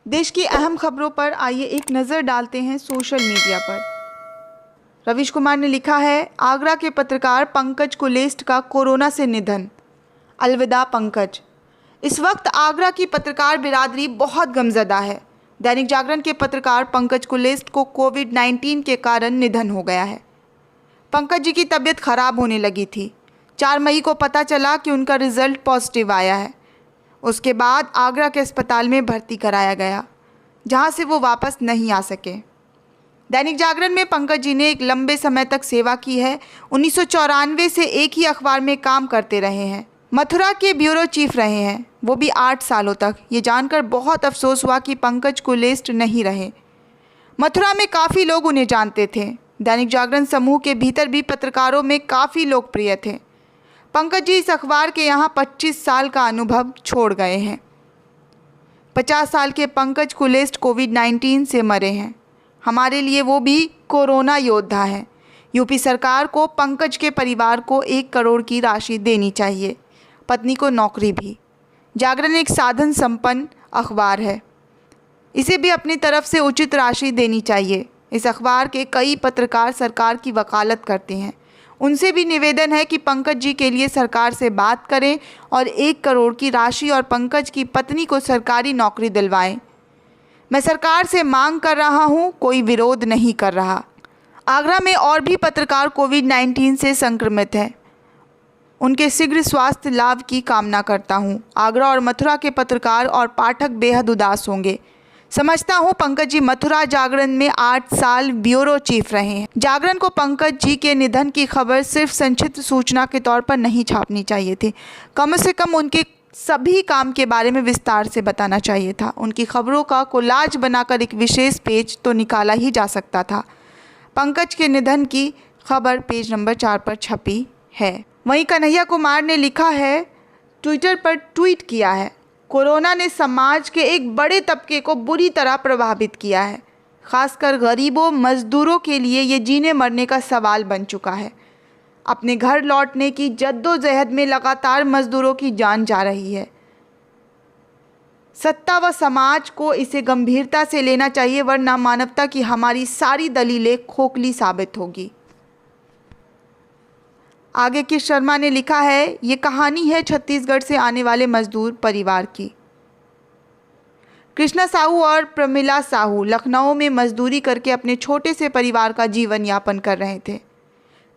देश की अहम खबरों पर आइए एक नज़र डालते हैं सोशल मीडिया पर। रवीश कुमार ने लिखा है, आगरा के पत्रकार पंकज कुलेस्ट का कोरोना से निधन, अलविदा पंकज। इस वक्त आगरा की पत्रकार बिरादरी बहुत गमज़दा है। दैनिक जागरण के पत्रकार पंकज कुलेस्ट को कोविड-19 के कारण निधन हो गया है। पंकज जी की तबीयत खराब होने लगी थी। 4 मई को पता चला कि उनका रिजल्ट पॉजिटिव आया है। उसके बाद आगरा के अस्पताल में भर्ती कराया गया, जहां से वो वापस नहीं आ सके। दैनिक जागरण में पंकज जी ने एक लंबे समय तक सेवा की है। 1994 से एक ही अखबार में काम करते रहे हैं। मथुरा के ब्यूरो चीफ रहे हैं, वो भी 8 सालों तक। ये जानकर बहुत अफसोस हुआ कि पंकज कुलेस्ट नहीं रहे। मथुरा में काफ़ी लोग उन्हें जानते थे। दैनिक जागरण समूह के भीतर भी पत्रकारों में काफ़ी लोकप्रिय थे। पंकज जी इस अखबार के यहाँ 25 साल का अनुभव छोड़ गए हैं। 50 साल के पंकज कुलेस्ट कोविड-19 से मरे हैं। हमारे लिए वो भी कोरोना योद्धा हैं। यूपी सरकार को पंकज के परिवार को 1 करोड़ की राशि देनी चाहिए, पत्नी को नौकरी भी। जागरण एक साधन संपन्न अखबार है, इसे भी अपनी तरफ से उचित राशि देनी चाहिए। इस अखबार के कई पत्रकार सरकार की वकालत करते हैं। उनसे भी निवेदन है कि पंकज जी के लिए सरकार से बात करें और 1 करोड़ की राशि और पंकज की पत्नी को सरकारी नौकरी दिलवाएं। मैं सरकार से मांग कर रहा हूं, कोई विरोध नहीं कर रहा। आगरा में और भी पत्रकार कोविड-19 से संक्रमित हैं। उनके शीघ्र स्वास्थ्य लाभ की कामना करता हूं। आगरा और मथुरा के पत्रकार और पाठक बेहद उदास होंगे। समझता हूं पंकज जी मथुरा जागरण में 8 साल ब्यूरो चीफ रहे हैं। जागरण को पंकज जी के निधन की खबर सिर्फ संक्षिप्त सूचना के तौर पर नहीं छापनी चाहिए थी। कम से कम उनके सभी काम के बारे में विस्तार से बताना चाहिए था। उनकी खबरों का कोलाज बनाकर एक विशेष पेज तो निकाला ही जा सकता था। पंकज के निधन की खबर पेज नंबर 4 पर छपी है। वहीं कन्हैया कुमार ने लिखा है, ट्विटर पर ट्वीट किया है, कोरोना ने समाज के एक बड़े तबके को बुरी तरह प्रभावित किया है। खासकर गरीबों मजदूरों के लिए ये जीने मरने का सवाल बन चुका है। अपने घर लौटने की जद्दोजहद में लगातार मजदूरों की जान जा रही है। सत्ता व समाज को इसे गंभीरता से लेना चाहिए, वरना मानवता की हमारी सारी दलीलें खोखली साबित होगी। आगे किश शर्मा ने लिखा है, ये कहानी है छत्तीसगढ़ से आने वाले मजदूर परिवार की। कृष्णा साहू और प्रमिला साहू लखनऊ में मजदूरी करके अपने छोटे से परिवार का जीवन यापन कर रहे थे।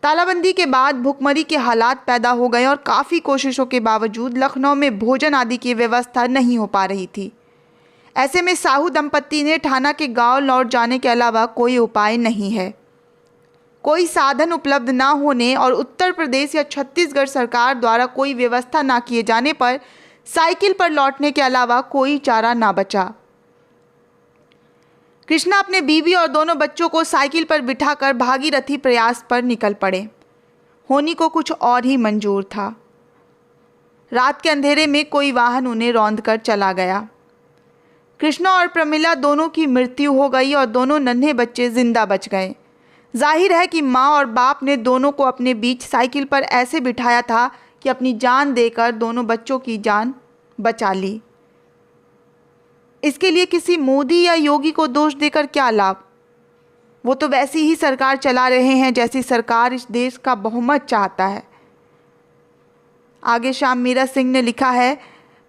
तालाबंदी के बाद भुखमरी के हालात पैदा हो गए और काफ़ी कोशिशों के बावजूद लखनऊ में भोजन आदि की व्यवस्था नहीं हो पा रही थी। ऐसे में साहू दंपत्ति ने ठाना के गांव लौट जाने के अलावा कोई उपाय नहीं है। कोई साधन उपलब्ध ना होने और उत्तर प्रदेश या छत्तीसगढ़ सरकार द्वारा कोई व्यवस्था ना किए जाने पर साइकिल पर लौटने के अलावा कोई चारा ना बचा। कृष्णा अपने बीवी और दोनों बच्चों को साइकिल पर बिठाकर भागीरथी प्रयास पर निकल पड़े। होनी को कुछ और ही मंजूर था। रात के अंधेरे में कोई वाहन उन्हें रौंद कर चला गया। कृष्णा और प्रमिला दोनों की मृत्यु हो गई और दोनों नन्हे बच्चे जिंदा बच गए। जाहिर है कि माँ और बाप ने दोनों को अपने बीच साइकिल पर ऐसे बिठाया था कि अपनी जान देकर दोनों बच्चों की जान बचा ली। इसके लिए किसी मोदी या योगी को दोष देकर क्या लाभ? वो तो वैसी ही सरकार चला रहे हैं जैसी सरकार इस देश का बहुमत चाहता है। आगे श्याम मीरा सिंह ने लिखा है,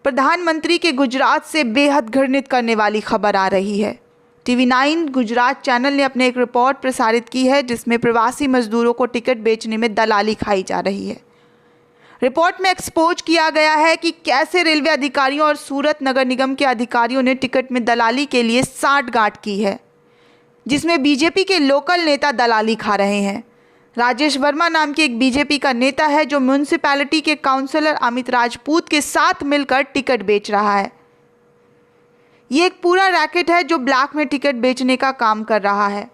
प्रधानमंत्री के गुजरात से बेहद घृणित करने वाली खबर आ रही है। टीवी 9 गुजरात चैनल ने अपने एक रिपोर्ट प्रसारित की है जिसमें प्रवासी मजदूरों को टिकट बेचने में दलाली खाई जा रही है। रिपोर्ट में एक्सपोज किया गया है कि कैसे रेलवे अधिकारियों और सूरत नगर निगम के अधिकारियों ने टिकट में दलाली के लिए सांठगांठ की है, जिसमें बीजेपी के लोकल नेता दलाली खा रहे हैं। राजेश वर्मा नाम के एक बीजेपी का नेता है जो म्यूनिसिपैलिटी के काउंसलर अमित राजपूत के साथ मिलकर टिकट बेच रहा है। ये एक पूरा रैकेट है जो ब्लैक में टिकट बेचने का काम कर रहा है।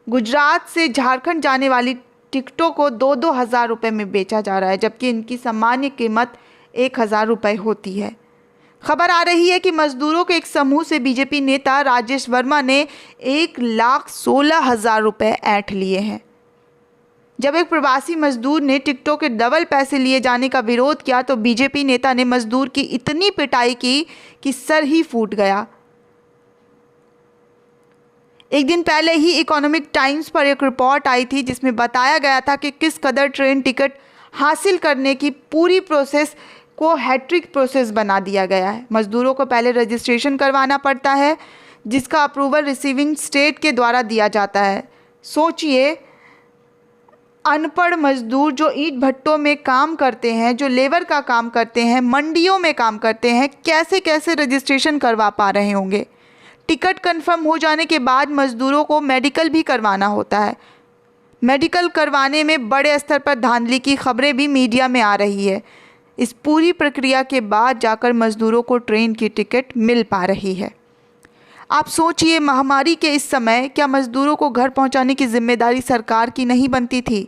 गुजरात से झारखंड जाने वाली टिकटों को 2-2 हज़ार रुपये में बेचा जा रहा है, जबकि इनकी सामान्य कीमत 1,000 रुपये होती है। खबर आ रही है कि मजदूरों के एक समूह से बीजेपी नेता राजेश वर्मा ने 1,16,000 रुपये ऐंठ लिए हैं। जब एक प्रवासी मजदूर ने टिकटों के डबल पैसे लिए जाने का विरोध किया तो बीजेपी नेता ने मजदूर की इतनी पिटाई की कि सर ही फूट गया। एक दिन पहले ही इकोनॉमिक टाइम्स पर एक रिपोर्ट आई थी जिसमें बताया गया था कि किस कदर ट्रेन टिकट हासिल करने की पूरी प्रोसेस को हैट्रिक प्रोसेस बना दिया गया है। मज़दूरों को पहले रजिस्ट्रेशन करवाना पड़ता है जिसका अप्रूवल रिसीविंग स्टेट के द्वारा दिया जाता है। सोचिए, अनपढ़ मज़दूर जो ईंट भट्टों में काम करते हैं, जो लेबर का काम करते हैं, मंडियों में काम करते हैं, कैसे कैसे रजिस्ट्रेशन करवा पा रहे होंगे। टिकट कंफर्म हो जाने के बाद मज़दूरों को मेडिकल भी करवाना होता है। मेडिकल करवाने में बड़े स्तर पर धांधली की खबरें भी मीडिया में आ रही है। इस पूरी प्रक्रिया के बाद जाकर मज़दूरों को ट्रेन की टिकट मिल पा रही है। आप सोचिए, महामारी के इस समय क्या मज़दूरों को घर पहुंचाने की जिम्मेदारी सरकार की नहीं बनती थी?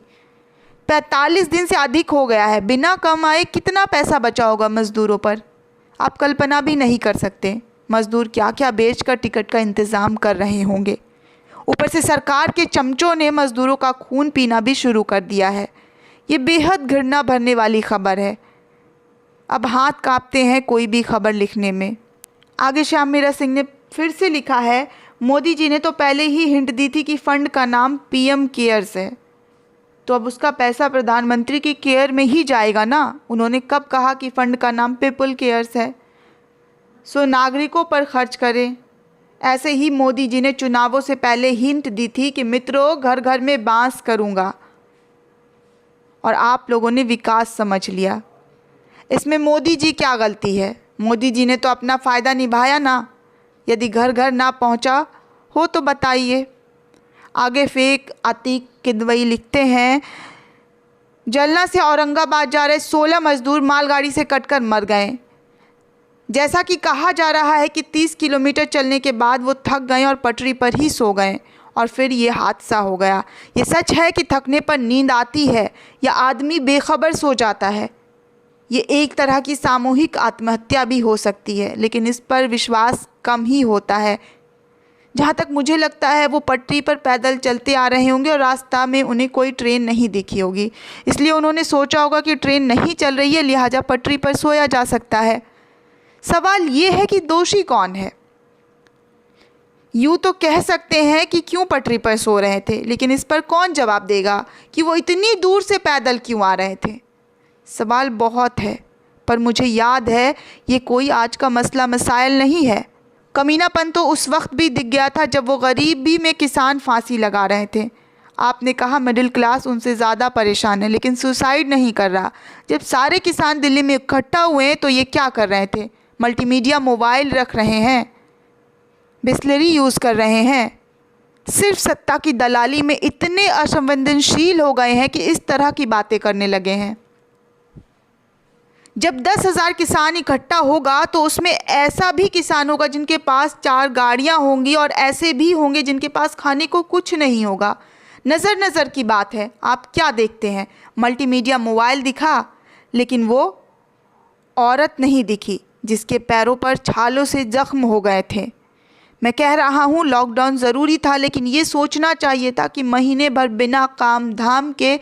45 दिन से अधिक हो गया है। बिना कमाए कितना पैसा बचा होगा मज़दूरों पर, आप कल्पना भी नहीं कर सकते। मज़दूर क्या क्या बेचकर टिकट का इंतज़ाम कर रहे होंगे। ऊपर से सरकार के चमचों ने मज़दूरों का खून पीना भी शुरू कर दिया है। ये बेहद घृणा भरने वाली खबर है। अब हाथ कांपते हैं कोई भी खबर लिखने में। आगे श्याम मीरा सिंह ने फिर से लिखा है, मोदी जी ने तो पहले ही हिंट दी थी कि फ़ंड का नाम पीएम केयर्स है, तो अब उसका पैसा प्रधानमंत्री की केयर में ही जाएगा ना। उन्होंने कब कहा कि फ़ंड का नाम पीपल केयर्स है? सो नागरिकों पर खर्च करें। ऐसे ही मोदी जी ने चुनावों से पहले हिंट दी थी कि मित्रों, घर घर में बांस करूँगा, और आप लोगों ने विकास समझ लिया। इसमें मोदी जी क्या गलती है? मोदी जी ने तो अपना फ़ायदा निभाया ना। यदि घर घर ना पहुंचा हो तो बताइए। आगे फेक अतीक किदवई लिखते हैं, जलना से औरंगाबाद जा रहे 16 मज़दूर मालगाड़ी से कटकर मर गए। जैसा कि कहा जा रहा है कि 30 किलोमीटर चलने के बाद वो थक गए और पटरी पर ही सो गए और फिर ये हादसा हो गया। ये सच है कि थकने पर नींद आती है या आदमी बेखबर सो जाता है? ये एक तरह की सामूहिक आत्महत्या भी हो सकती है, लेकिन इस पर विश्वास कम ही होता है। जहाँ तक मुझे लगता है वो पटरी पर पैदल चलते आ रहे होंगे और रास्ता में उन्हें कोई ट्रेन नहीं दिखी होगी, इसलिए उन्होंने सोचा होगा कि ट्रेन नहीं चल रही है, लिहाजा पटरी पर सोया जा सकता है। सवाल ये है कि दोषी कौन है? यूँ तो कह सकते हैं कि क्यों पटरी पर सो रहे थे, लेकिन इस पर कौन जवाब देगा कि वो इतनी दूर से पैदल क्यों आ रहे थे? सवाल बहुत है, पर मुझे याद है ये कोई आज का मसला मसाइल नहीं है। कमीनापन तो उस वक्त भी दिख गया था जब वो गरीबी में किसान फांसी लगा रहे थे। आपने कहा मिडिल क्लास उनसे ज़्यादा परेशान है, लेकिन सुसाइड नहीं कर रहा। जब सारे किसान दिल्ली में इकट्ठा हुए हैं तो ये क्या कर रहे थे? मल्टीमीडिया मोबाइल रख रहे हैं, बिस्लरी यूज़ कर रहे हैं। सिर्फ सत्ता की दलाली में इतने असंवेदनशील हो गए हैं कि इस तरह की बातें करने लगे हैं। जब 10,000 किसान इकट्ठा होगा तो उसमें ऐसा भी किसान होगा जिनके पास 4 गाड़ियां होंगी और ऐसे भी होंगे जिनके पास खाने को कुछ नहीं होगा। नज़र नज़र की बात है। आप क्या देखते हैं? मल्टीमीडिया मोबाइल दिखा, लेकिन वो औरत नहीं दिखी जिसके पैरों पर छालों से जख्म हो गए थे। मैं कह रहा हूँ लॉकडाउन ज़रूरी था, लेकिन ये सोचना चाहिए था कि महीने भर बिना काम धाम के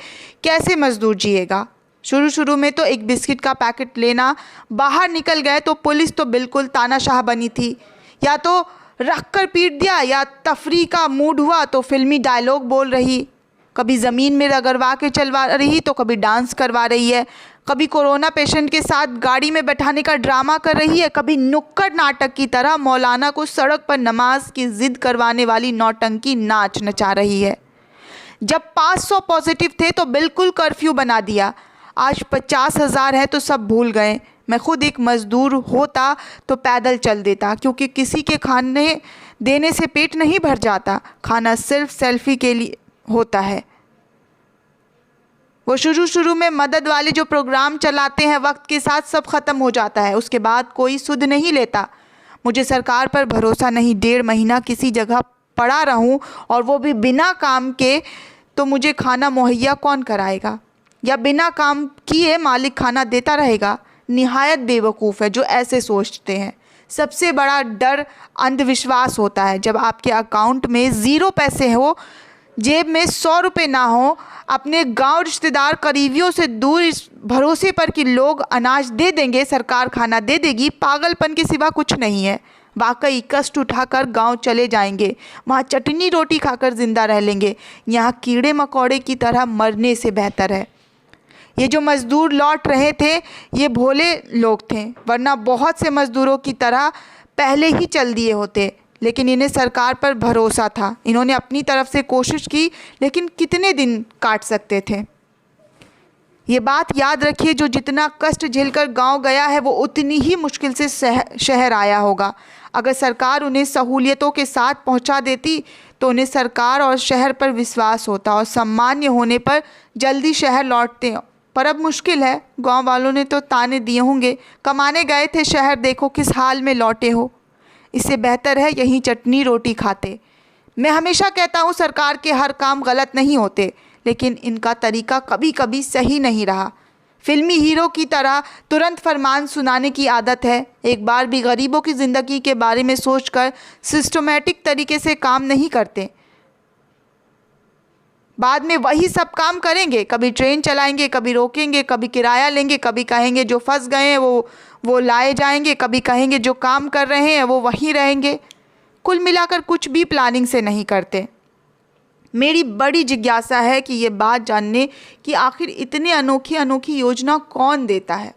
कैसे मज़दूर जिएगा। शुरू में तो एक बिस्किट का पैकेट लेना बाहर निकल गए तो पुलिस तो बिल्कुल तानाशाह बनी थी। या तो रख कर पीट दिया या तफरी का मूड हुआ तो फिल्मी डायलॉग बोल रही, कभी ज़मीन में रगड़वा के चलवा रही तो कभी डांस करवा रही है, कभी कोरोना पेशेंट के साथ गाड़ी में बैठाने का ड्रामा कर रही है, कभी नुक्कड़ नाटक की तरह मौलाना को सड़क पर नमाज की ज़िद करवाने वाली नौटंकी नाच नचा रही है। जब 500 पॉजिटिव थे तो बिल्कुल कर्फ्यू बना दिया। आज 50,000 है तो सब भूल गए। मैं खुद एक मज़दूर होता तो पैदल चल देता, क्योंकि किसी के खाने देने से पेट नहीं भर जाता। खाना सिर्फ सेल्फी के लिए होता है। वो शुरू में मदद वाले जो प्रोग्राम चलाते हैं, वक्त के साथ सब ख़त्म हो जाता है, उसके बाद कोई सुध नहीं लेता। मुझे सरकार पर भरोसा नहीं। 1.5 महीना किसी जगह पड़ा रहूं और वो भी बिना काम के, तो मुझे खाना मुहैया कौन कराएगा? या बिना काम किए मालिक खाना देता रहेगा? निहायत बेवकूफ़ है जो ऐसे सोचते हैं। सबसे बड़ा डर अंधविश्वास होता है। जब आपके अकाउंट में 0 पैसे हो, जेब में 100 रुपये ना हो, अपने गांव रिश्तेदार करीबियों से दूर इस भरोसे पर कि लोग अनाज दे देंगे, सरकार खाना दे देगी, पागलपन के सिवा कुछ नहीं है। वाकई कष्ट उठाकर गांव चले जाएंगे, वहाँ चटनी रोटी खाकर जिंदा रह लेंगे, यहाँ कीड़े मकोड़े की तरह मरने से बेहतर है। ये जो मज़दूर लौट रहे थे ये भोले लोग थे, वरना बहुत से मज़दूरों की तरह पहले ही चल दिए होते, लेकिन इन्हें सरकार पर भरोसा था। इन्होंने अपनी तरफ से कोशिश की, लेकिन कितने दिन काट सकते थे। ये बात याद रखिए, जो जितना कष्ट झेलकर गांव गया है वो उतनी ही मुश्किल से शहर आया होगा। अगर सरकार उन्हें सहूलियतों के साथ पहुंचा देती तो उन्हें सरकार और शहर पर विश्वास होता और सामान्य होने पर जल्दी शहर लौटते। पर अब मुश्किल है। गांव वालों ने तो ताने दिए होंगे, कमाने गए थे शहर, देखो किस हाल में लौटे हो। इससे बेहतर है यहीं चटनी रोटी खाते। मैं हमेशा कहता हूँ सरकार के हर काम गलत नहीं होते, लेकिन इनका तरीका कभी कभी सही नहीं रहा। फिल्मी हीरो की तरह तुरंत फरमान सुनाने की आदत है। एक बार भी गरीबों की ज़िंदगी के बारे में सोचकर सिस्टमैटिक तरीके से काम नहीं करते। बाद में वही सब काम करेंगे, कभी ट्रेन चलाएंगे, कभी रोकेंगे, कभी किराया लेंगे, कभी कहेंगे जो फंस गए हैं वो लाए जाएंगे, कभी कहेंगे जो काम कर रहे हैं वो वहीं रहेंगे। कुल मिलाकर कुछ भी प्लानिंग से नहीं करते। मेरी बड़ी जिज्ञासा है कि ये बात जानने कि आखिर इतने अनोखी अनोखी योजना कौन देता है।